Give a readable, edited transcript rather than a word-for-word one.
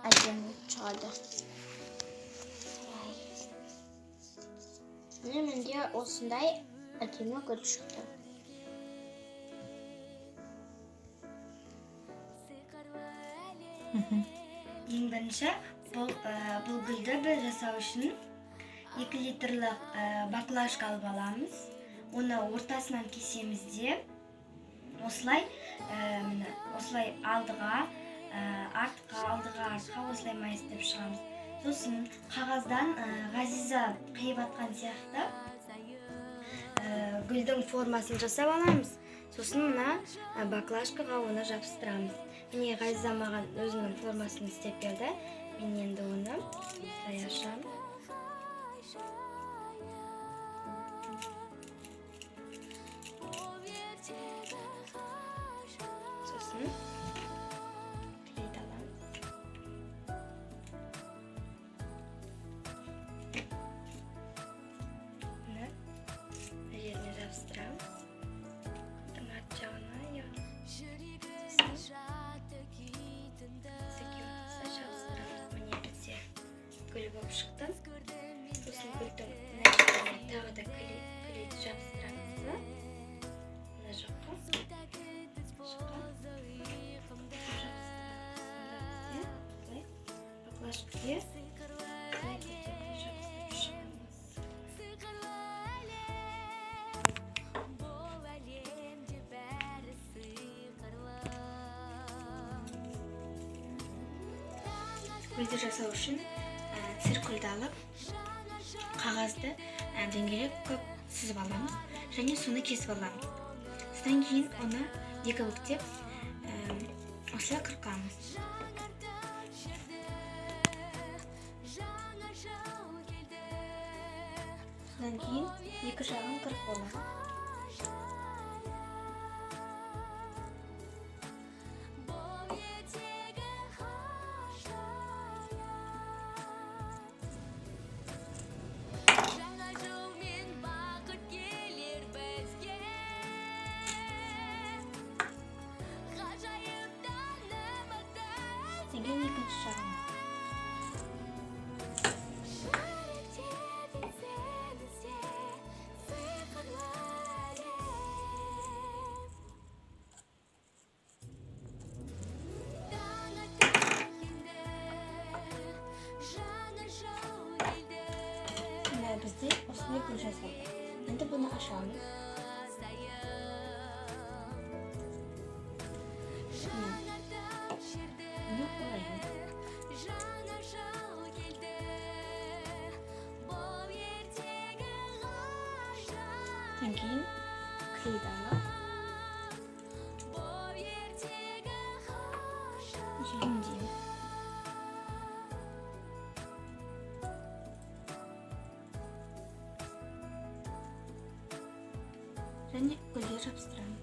Әдемі шығады. Міне менде осындай әдемі гүл шықты. Ең бірінші бұл гүлді біз жасау үшін 2 литрлік баклажка алып аламыз. Оны ортасынан кесеміз де осылай алдыға, артқа осылай майыстырып шығамыз. Сосын қағаздан ғазиза қиып атқан сияқты гүлдің формасын жасап аламыз. Сосын мына баклажкаға оны жабыстырамыз. Міне ғазиза маған өзінің формасын істеп берді. Мен енді оны осылай ашамын. Сосын клейді аламыз. Мұны жеріне жабыстырамыз. Арт жағына гүл болып шықты. Сосын гүлдің тағы да клейді жабыстырамыз. Мына жаққа баклажкаға жабыстырып шығамыз. Гүлді жасау үшін циркульді алып, қағазды дөңгелек көп сызып аламыз және соны кесіп аламыз. Содан кейін оны екі бүктеп осылай қырқамыз. Содан кейін екі жағын қырып аламыз. Деген екінші жағын. Мына бізде осылай гүл жасалды. Енді бұны ашамыз. Бұны қойамыз. Содан кейін клейді алып желімдейміз. Және гүлге жабыстырамыз.